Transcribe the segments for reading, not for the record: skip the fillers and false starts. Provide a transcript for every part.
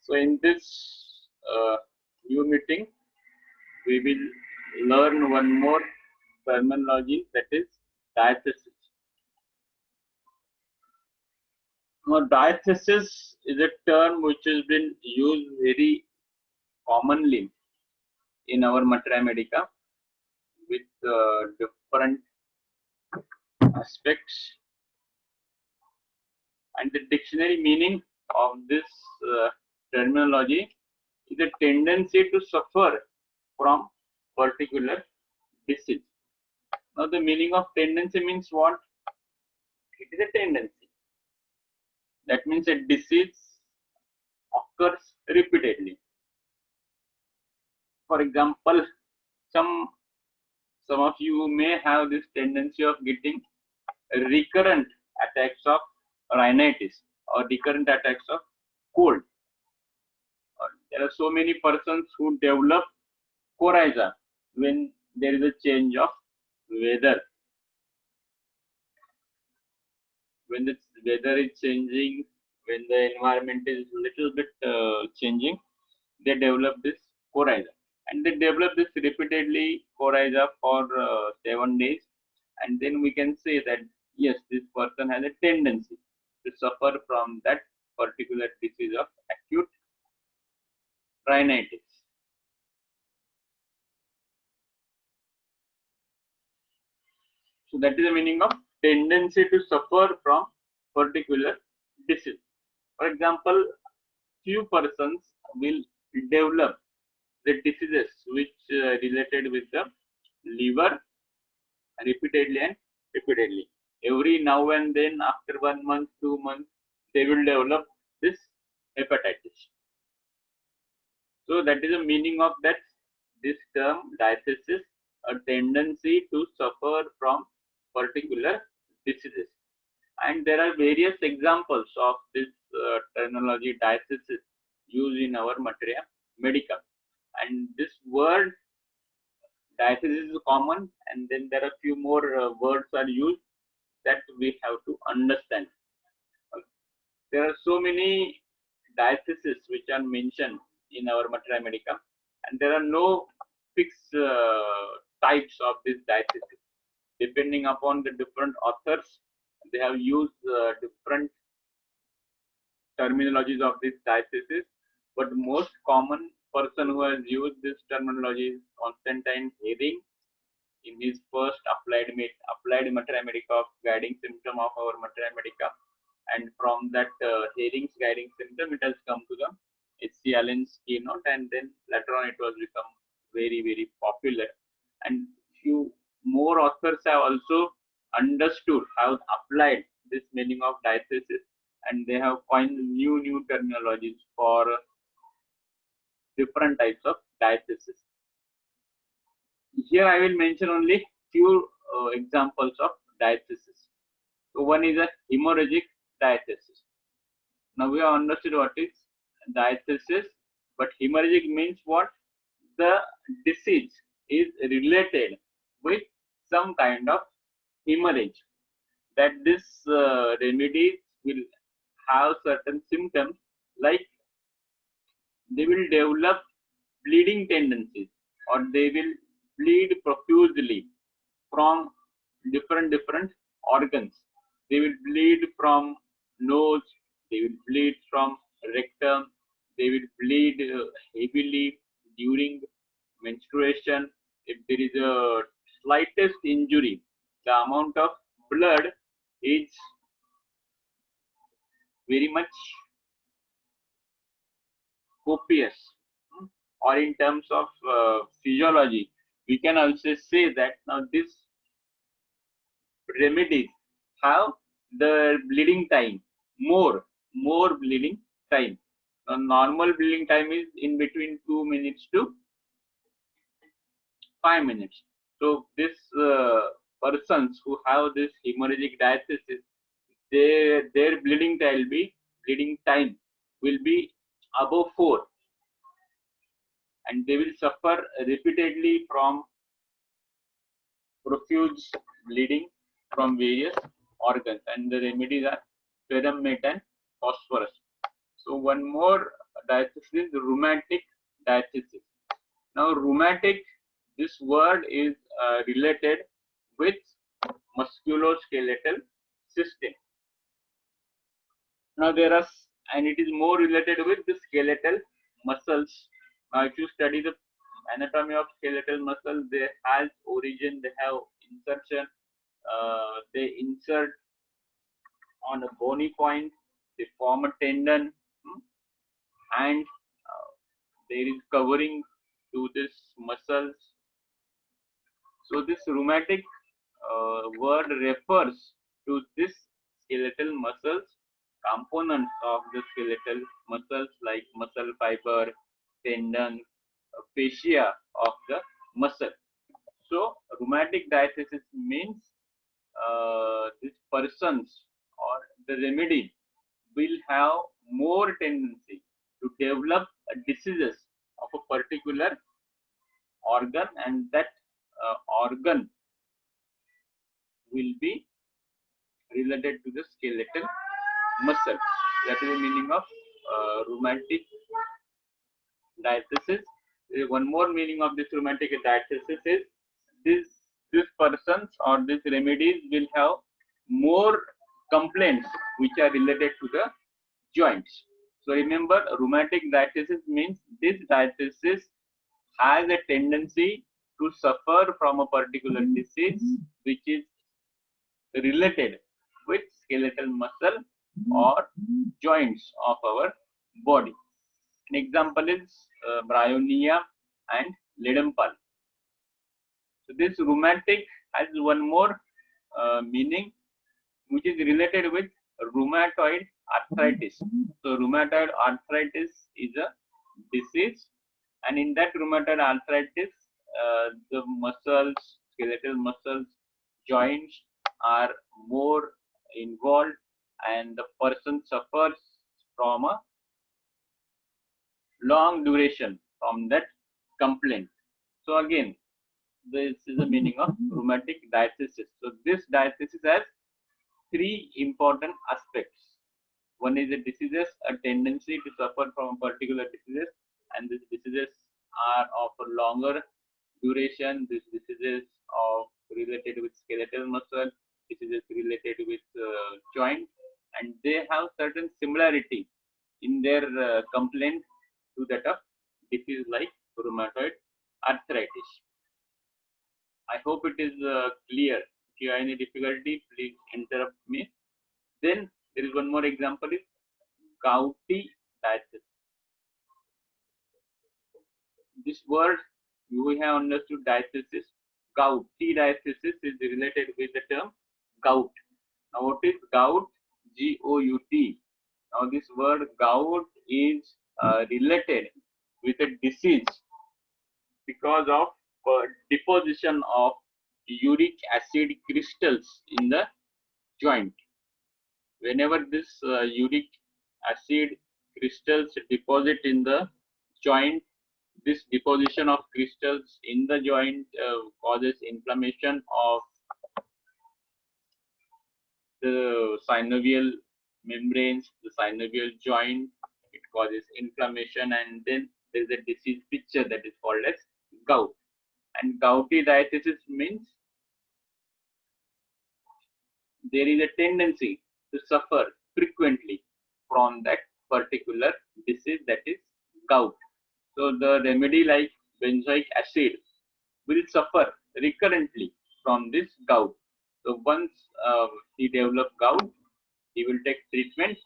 So in this new meeting, we will learn one more terminology, that is diathesis. Now, diathesis is a term which has been used very commonly in our materia medica with different aspects, and the dictionary meaning of this terminology is a tendency to suffer from particular disease. Now, the meaning of tendency means what? It is a tendency. That means a disease occurs repeatedly. For example, some of you may have this tendency of getting recurrent attacks of rhinitis or recurrent attacks of cold. There are so many persons who develop coryza when there is a change of weather. When the weather is changing, when the environment is little bit changing, they develop this coryza, and they develop this repeatedly coryza for 7 days, and then we can say that yes, this person has a tendency to suffer from that particular disease of acute rhinitis. So that is the meaning of tendency to suffer from particular disease. For example, few persons will develop the diseases which related with the liver repeatedly and repeatedly. Every now and then, after 1 month, 2 months, they will develop this hepatitis. So that is the meaning of that this term diathesis, a tendency to suffer from particular diseases. And there are various examples of this terminology diathesis used in our materia medica. And this word diathesis is common, and then there are few more words are used that we have to understand. There are so many diatheses which are mentioned in our materia medica, and there are no fixed types of this diathesis. Depending upon the different authors, they have used different terminologies of this diathesis, but most common person who has used this terminology is Constantine Hering in his first applied materia medica of guiding symptom of our materia medica, and from that Hering's guiding symptom, it has come to the H.C. Allen's keynote, and then later on it was become very popular, and few more authors have also understood, have applied this meaning of diathesis, and they have coined new terminologies for different types of diathesis. Here I will mention only few examples of diathesis. So one is a hemorrhagic diathesis. Now we have understood what is diathesis, but hemorrhagic means what? The disease is related with some kind of hemorrhage. That this remedies will have certain symptoms, like they will develop bleeding tendencies, or they will bleed profusely from different organs. They will bleed from nose, they will bleed from rectum, they will bleed heavily during menstruation. If there is a slightest injury, the amount of blood is very much copious. Or in terms of physiology, we can also say that now this remedies have the bleeding time more bleeding time. Normal bleeding time is in between 2 minutes to 5 minutes. So this persons who have this hemorrhagic diathesis, their bleeding time will be above 4, and they will suffer repeatedly from profuse bleeding from various organs, and the remedies are ferrum, mate, and phosphorus. So one more diathesis is rheumatic diathesis. Now, rheumatic, this word is related with musculoskeletal system. Now, and it is more related with the skeletal muscles. Now, if you study the anatomy of skeletal muscles, they have origin, they have insertion, they insert on a bony point, they form a tendon, and there is covering to this muscles. So this rheumatic word refers to this skeletal muscles, components of the skeletal muscles like muscle fiber, tendon, fascia of the muscle. So rheumatic diathesis means this persons or the remedy will have more tendency to develop diseases of a particular organ, and that organ will be related to the skeletal muscle. That is the meaning of rheumatic diathesis. One more meaning of this rheumatic diathesis is this persons or these remedies will have more complaints which are related to the joints. So remember, rheumatic diathesis means this diathesis has a tendency to suffer from a particular disease which is related with skeletal muscle or joints of our body. An example is bryonia and Ledenpal. So this rheumatic has one more meaning which is related with rheumatoid arthritis. So rheumatoid arthritis is a disease, and in that rheumatoid arthritis, the muscles, skeletal muscles, joints are more involved, and the person suffers from a long duration from that complaint. So again, this is the meaning of rheumatic diathesis. So this diathesis has three important aspects. One is the diseases, a tendency to suffer from particular diseases, and these diseases are of a longer duration. These diseases are related with skeletal muscle, diseases related with joint, and they have certain similarity in their complaint to that of disease like rheumatoid arthritis. I hope it is clear. If you have any difficulty, please interrupt me. Then there is one more example is gouty diathesis. This word we have understood diathesis. Gouty diathesis is related with the term gout. Now what is gout? G-O-U-T. Now this word gout is related with a disease because of deposition of uric acid crystals in the joint. Whenever this uric acid crystals deposit in the joint, this deposition of crystals in the joint causes inflammation of the synovial membranes, the synovial joint. It causes inflammation, and then there is a disease picture that is called as gout. And gouty diathesis means there is a tendency to suffer frequently from that particular disease, that is gout. So the remedy like benzoic acid will suffer recurrently from this gout. So once he develops gout, he will take treatment.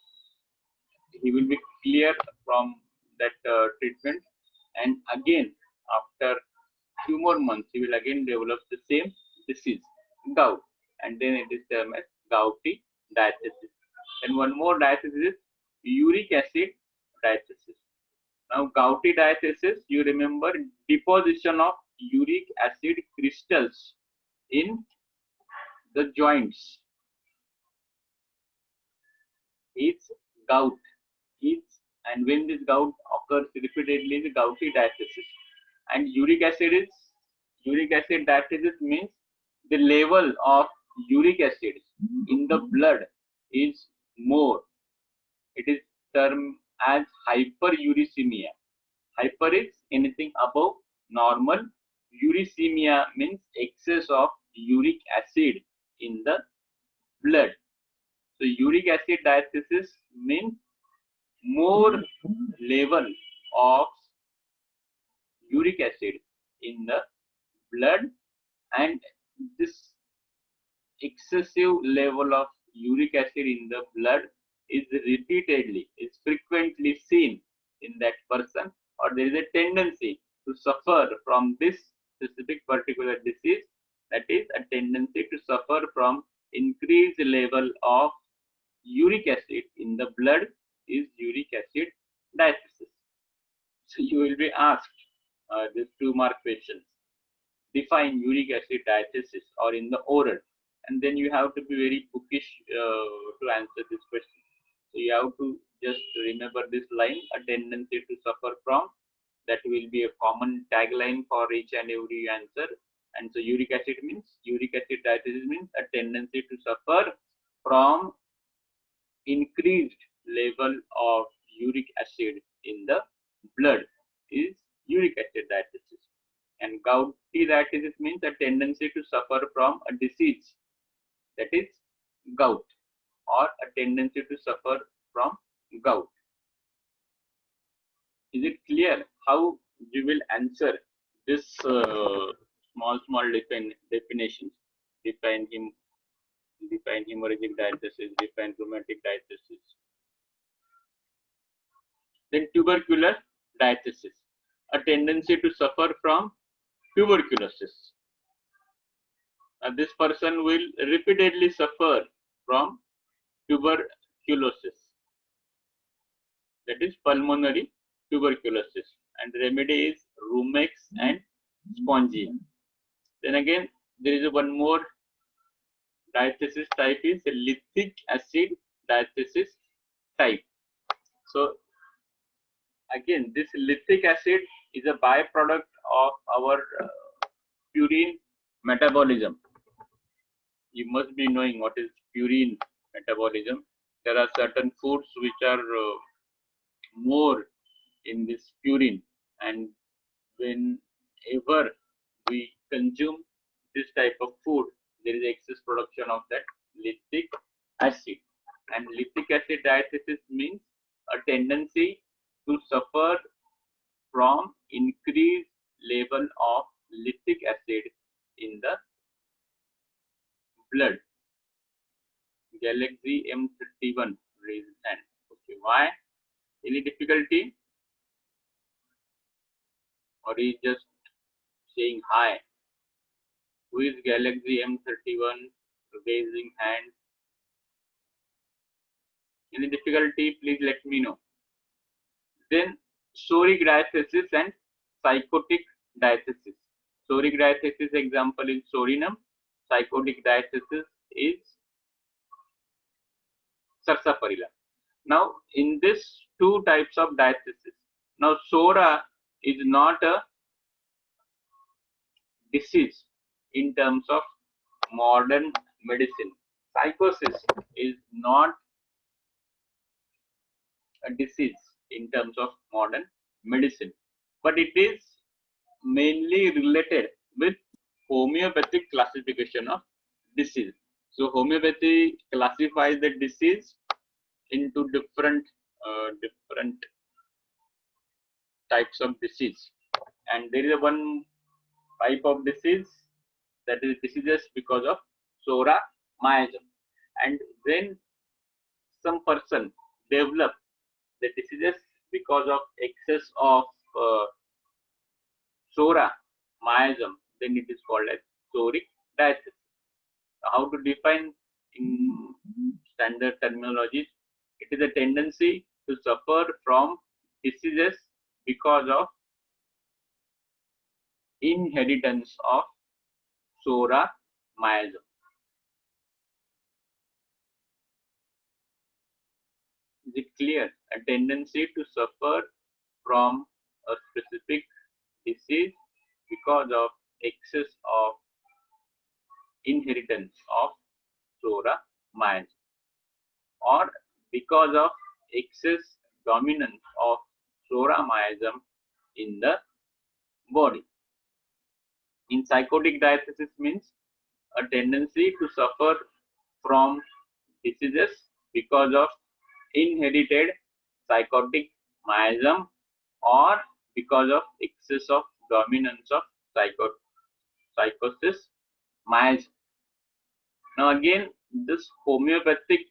He will be clear from that treatment, and again after few more months he will again develop the same disease, gout, and then it is termed as gouty diathesis. And one more diathesis is uric acid diathesis. Now gouty diathesis, you remember deposition of uric acid crystals in the joints. It's gout. And when this gout occurs repeatedly, the gouty diathesis. And uric acid diathesis means the level of uric acid in the blood is more. It is termed as hyperuricemia. Hyper is anything above normal. Uricemia means excess of uric acid in the blood. So uric acid diathesis means more level of uric acid in the blood, and this excessive level of uric acid in the blood is frequently seen in that person, or there is a tendency to suffer from this specific particular disease, that is a tendency to suffer from increased level of uric acid in the blood is uric acid diathesis. So you will be asked these 2-mark questions. Define uric acid diathesis or in the oral, and then you have to be very bookish to answer this question. So you have to just remember this line, a tendency to suffer from. That will be a common tagline for each and every answer. And so uric acid diathesis means a tendency to suffer from increased level of uric acid in the blood is uric acid diathesis. And gouty diathesis means a tendency to suffer from a disease, that is gout, or a tendency to suffer from gout. Is it clear how you will answer this small definitions? Define hemorrhagic diathesis, define rheumatic diathesis. Then tubercular diathesis, a tendency to suffer from tuberculosis. This person will repeatedly suffer from tuberculosis, that is pulmonary tuberculosis, and remedy is Rumex and Spongia. Then again, there is one more diathesis type, is lithic acid diathesis type. So again, this lithic acid is a byproduct of our purine metabolism. You must be knowing what is purine metabolism. There are certain foods which are more in this purine, and whenever we consume this type of food, there is excess production of that lithic acid. And lithic acid diathesis means a tendency to suffer from increased level of lithic acid in the blood. Galaxy M31 raised hand. Okay, why? Any difficulty? Or is just saying hi? Who is Galaxy M31 raising hand? Any difficulty? Please let me know. Then psoric diathesis and psychotic diathesis. Psoric diathesis example is Psorinum. Psychotic diathesis is Sarsaparilla. Now in this 2 types of diathesis, now psora is not a disease in terms of modern medicine. Psychosis is not a disease in terms of modern medicine, but it is mainly related with homeopathic classification of disease. So homeopathy classifies the disease into different types of disease, and there is one type of disease that is diseases because of psora miasm, and when some person develop the diseases because of excess of psora miasm, then it is called as psoric diathesis. How to define in standard terminologies? It is a tendency to suffer from diseases because of inheritance of psora miasm. Is it clear? A tendency to suffer from a specific disease because of excess of inheritance of psora miasm, or because of excess dominance of soramyism in the body. In psychotic diathesis means a tendency to suffer from diseases because of inherited psychotic miasm or because of excess of dominance of psychosis miasm. Now again, this homeopathic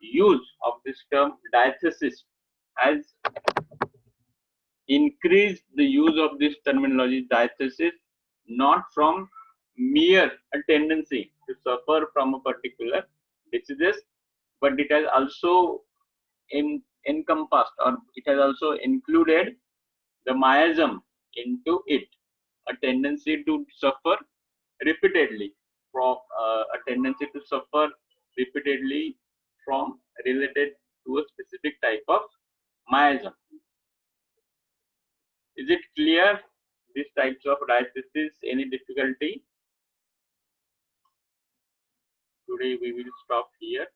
use of this term diathesis has increased the use of this terminology diathesis, not from mere a tendency to suffer from a particular diseases, but it has also encompassed, or it has also included the miasm into it, a tendency to suffer repeatedly from a tendency to suffer repeatedly from related to a specific type of miasm. Is it clear? These types of diathesis, any difficulty? Today we will stop here.